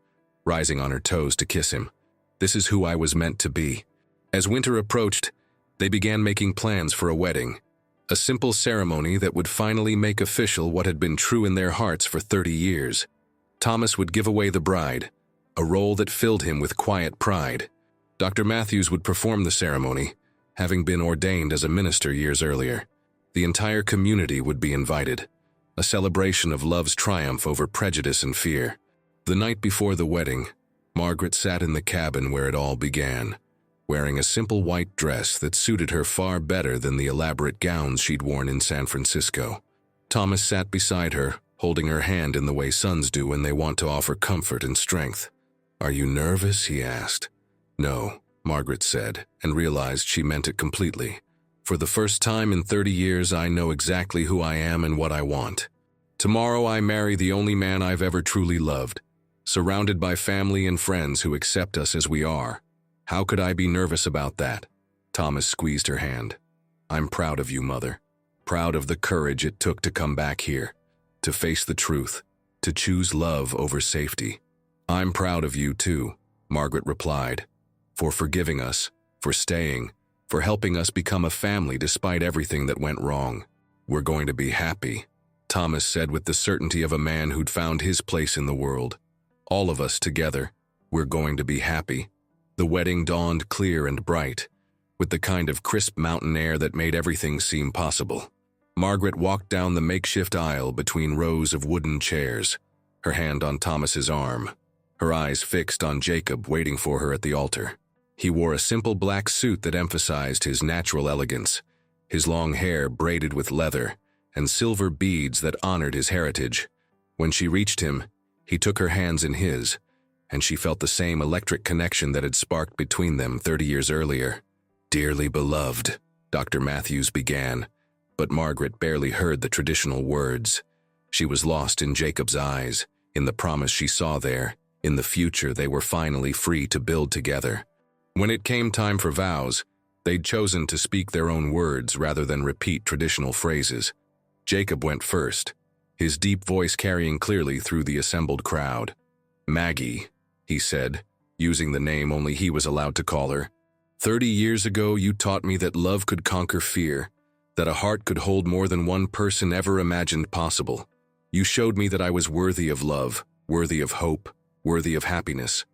Speaker 1: rising on her toes to kiss him. "This is who I was meant to be." As winter approached, they began making plans for a wedding, a simple ceremony that would finally make official what had been true in their hearts for 30 years. Thomas would give away the bride, a role that filled him with quiet pride. Dr. Matthews would perform the ceremony, having been ordained as a minister years earlier. The entire community would be invited, a celebration of love's triumph over prejudice and fear. The night before the wedding, Margaret sat in the cabin where it all began, wearing a simple white dress that suited her far better than the elaborate gowns she'd worn in San Francisco. Thomas sat beside her, holding her hand in the way sons do when they want to offer comfort and strength. "Are you nervous?" he asked. "No," Margaret said, and realized she meant it completely. "For the first time in 30 years, I know exactly who I am and what I want. Tomorrow I marry the only man I've ever truly loved, surrounded by family and friends who accept us as we are. How could I be nervous about that?" Thomas squeezed her hand. "I'm proud of you, Mother. Proud of the courage it took to come back here, to face the truth, to choose love over safety." "I'm proud of you too," Margaret replied, "for forgiving us, for staying, for helping us become a family despite everything that went wrong. We're going to be happy," Thomas said with the certainty of a man who'd found his place in the world. "All of us together, we're going to be happy." The wedding dawned clear and bright, with the kind of crisp mountain air that made everything seem possible. Margaret walked down the makeshift aisle between rows of wooden chairs, her hand on Thomas's arm, her eyes fixed on Jacob waiting for her at the altar. He wore a simple black suit that emphasized his natural elegance, his long hair braided with leather, and silver beads that honored his heritage. When she reached him, he took her hands in his, and she felt the same electric connection that had sparked between them 30 years earlier. "Dearly beloved," Dr. Matthews began, but Margaret barely heard the traditional words. She was lost in Jacob's eyes, in the promise she saw there, in the future they were finally free to build together. When it came time for vows, they'd chosen to speak their own words rather than repeat traditional phrases. Jacob went first, his deep voice carrying clearly through the assembled crowd. "Maggie," he said, using the name only he was allowed to call her. "30 years ago you taught me that love could conquer fear, that a heart could hold more than one person ever imagined possible. You showed me that I was worthy of love, worthy of hope, worthy of happiness.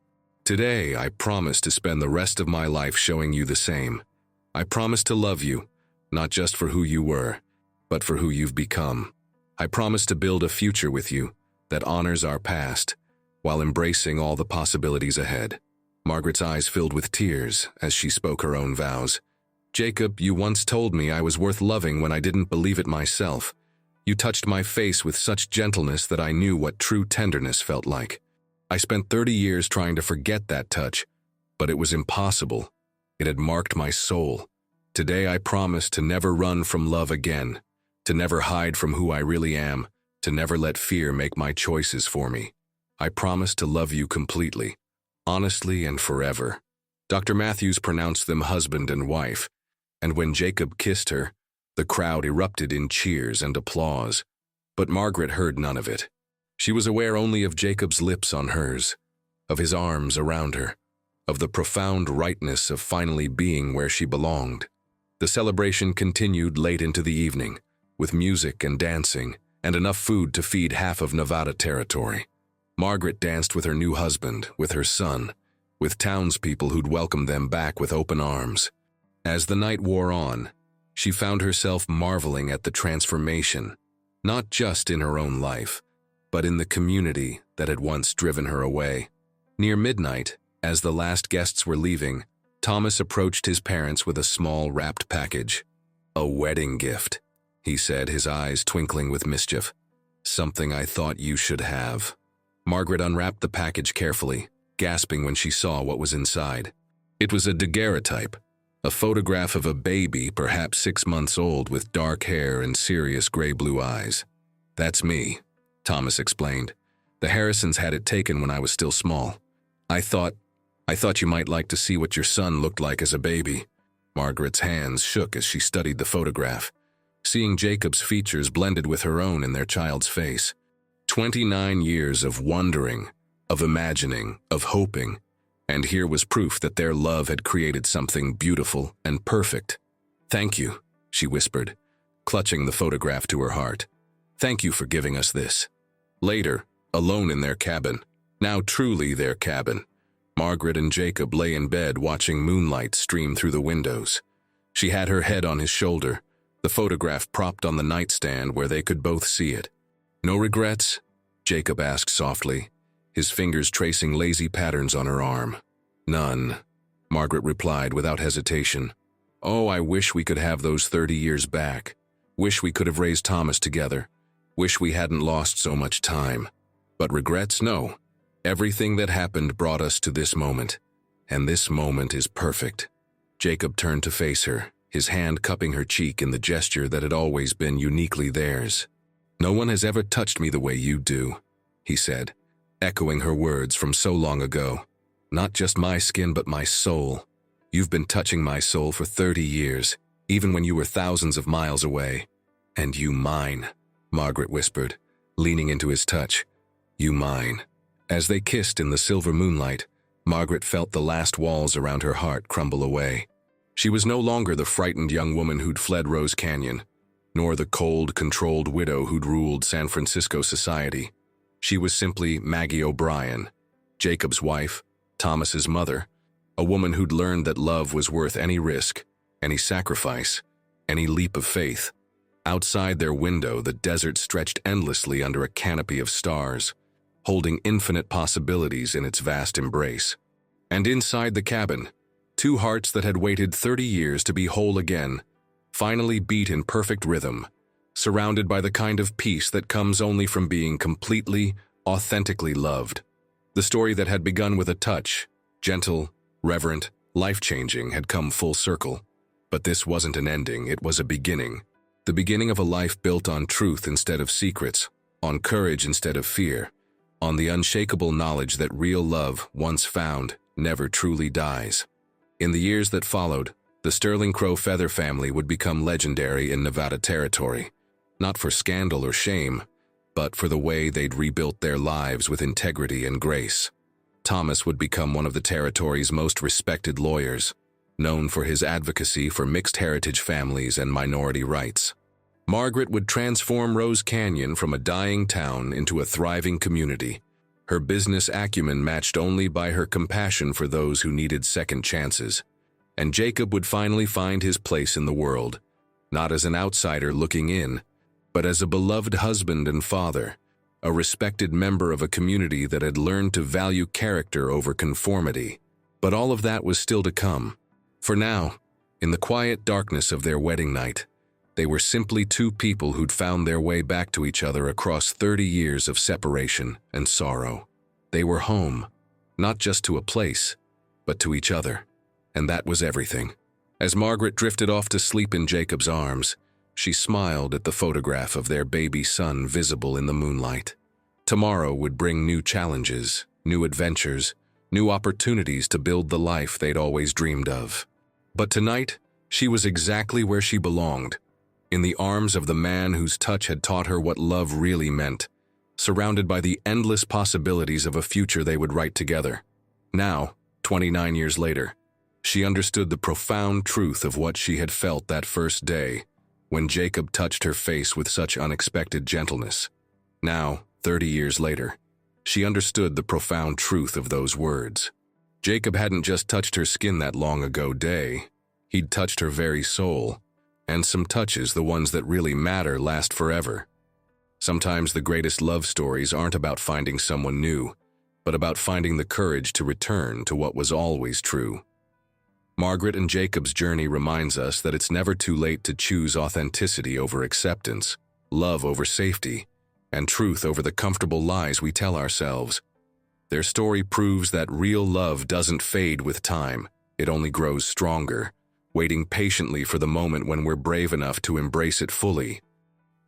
Speaker 1: Today I promise to spend the rest of my life showing you the same. I promise to love you, not just for who you were, but for who you've become. I promise to build a future with you that honors our past, while embracing all the possibilities ahead." Margaret's eyes filled with tears as she spoke her own vows. "Jacob, you once told me I was worth loving when I didn't believe it myself. You touched my face with such gentleness that I knew what true tenderness felt like. I spent 30 years trying to forget that touch, but it was impossible. It had marked my soul. Today I promise to never run from love again, to never hide from who I really am, to never let fear make my choices for me. I promise to love you completely, honestly and forever." Dr. Matthews pronounced them husband and wife, and when Jacob kissed her, the crowd erupted in cheers and applause. But Margaret heard none of it. She was aware only of Jacob's lips on hers, of his arms around her, of the profound rightness of finally being where she belonged. The celebration continued late into the evening, with music and dancing, and enough food to feed half of Nevada territory. Margaret danced with her new husband, with her son, with townspeople who'd welcomed them back with open arms. As the night wore on, she found herself marveling at the transformation, not just in her own life, but in the community that had once driven her away. Near midnight, as the last guests were leaving, Thomas approached his parents with a small wrapped package. "A wedding gift," he said, his eyes twinkling with mischief. "Something I thought you should have." Margaret unwrapped the package carefully, gasping when she saw what was inside. It was a daguerreotype, a photograph of a baby, perhaps 6 months old, with dark hair and serious gray-blue eyes. "That's me," Thomas explained. "The Harrisons had it taken when I was still small. I thought you might like to see what your son looked like as a baby." Margaret's hands shook as she studied the photograph, seeing Jacob's features blended with her own in their child's face. 29 years of wondering, of imagining, of hoping, and here was proof that their love had created something beautiful and perfect. "Thank you," she whispered, clutching the photograph to her heart. "Thank you for giving us this." Later, alone in their cabin, now truly their cabin, Margaret and Jacob lay in bed watching moonlight stream through the windows. She had her head on his shoulder, the photograph propped on the nightstand where they could both see it. "No regrets?" Jacob asked softly, his fingers tracing lazy patterns on her arm. "None," Margaret replied without hesitation. "Oh, I wish we could have those 30 years back. Wish we could have raised Thomas together. Wish we hadn't lost so much time. But regrets? No. Everything that happened brought us to this moment. And this moment is perfect." Jacob turned to face her, his hand cupping her cheek in the gesture that had always been uniquely theirs. "No one has ever touched me the way you do," he said, echoing her words from so long ago. "Not just my skin, but my soul. You've been touching my soul for 30 years, even when you were thousands of miles away. And you mine," Margaret whispered, leaning into his touch. "You mine." As they kissed in the silver moonlight, Margaret felt the last walls around her heart crumble away. She was no longer the frightened young woman who'd fled Rose Canyon, nor the cold, controlled widow who'd ruled San Francisco society. She was simply Maggie O'Brien, Jacob's wife, Thomas's mother, a woman who'd learned that love was worth any risk, any sacrifice, any leap of faith. Outside their window, the desert stretched endlessly under a canopy of stars, holding infinite possibilities in its vast embrace. And inside the cabin, two hearts that had waited 30 years to be whole again, finally beat in perfect rhythm, surrounded by the kind of peace that comes only from being completely, authentically loved. The story that had begun with a touch, gentle, reverent, life-changing, had come full circle. But this wasn't an ending, it was a beginning. The beginning of a life built on truth instead of secrets, on courage instead of fear, on the unshakable knowledge that real love, once found, never truly dies. In the years that followed, the Sterling Crow Feather family would become legendary in Nevada territory, not for scandal or shame, but for the way they'd rebuilt their lives with integrity and grace. Thomas would become one of the territory's most respected lawyers, known for his advocacy for mixed heritage families and minority rights. Margaret would transform Rose Canyon from a dying town into a thriving community, her business acumen matched only by her compassion for those who needed second chances. And Jacob would finally find his place in the world, not as an outsider looking in, but as a beloved husband and father, a respected member of a community that had learned to value character over conformity. But all of that was still to come. For now, in the quiet darkness of their wedding night, they were simply two people who'd found their way back to each other across 30 years of separation and sorrow. They were home, not just to a place, but to each other. And that was everything. As Margaret drifted off to sleep in Jacob's arms, she smiled at the photograph of their baby son visible in the moonlight. Tomorrow would bring new challenges, new adventures, new opportunities to build the life they'd always dreamed of. But tonight, she was exactly where she belonged, in the arms of the man whose touch had taught her what love really meant, surrounded by the endless possibilities of a future they would write together. Now, 29 years later, she understood the profound truth of what she had felt that first day, when Jacob touched her face with such unexpected gentleness. Now, 30 years later, she understood the profound truth of those words. Jacob hadn't just touched her skin that long ago day, he'd touched her very soul. And some touches, the ones that really matter, last forever. Sometimes the greatest love stories aren't about finding someone new, but about finding the courage to return to what was always true. Margaret and Jacob's journey reminds us that it's never too late to choose authenticity over acceptance, love over safety, and truth over the comfortable lies we tell ourselves. Their story proves that real love doesn't fade with time, it only grows stronger, waiting patiently for the moment when we're brave enough to embrace it fully.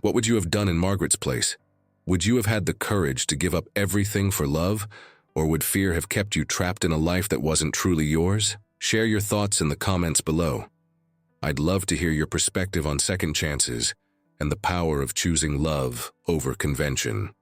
Speaker 1: What would you have done in Margaret's place? Would you have had the courage to give up everything for love, or would fear have kept you trapped in a life that wasn't truly yours? Share your thoughts in the comments below. I'd love to hear your perspective on second chances and the power of choosing love over convention.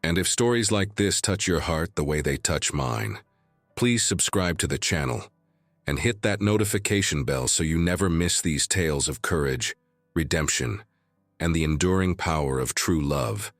Speaker 1: And if stories like this touch your heart the way they touch mine, please subscribe to the channel and hit that notification bell so you never miss these tales of courage, redemption, and the enduring power of true love.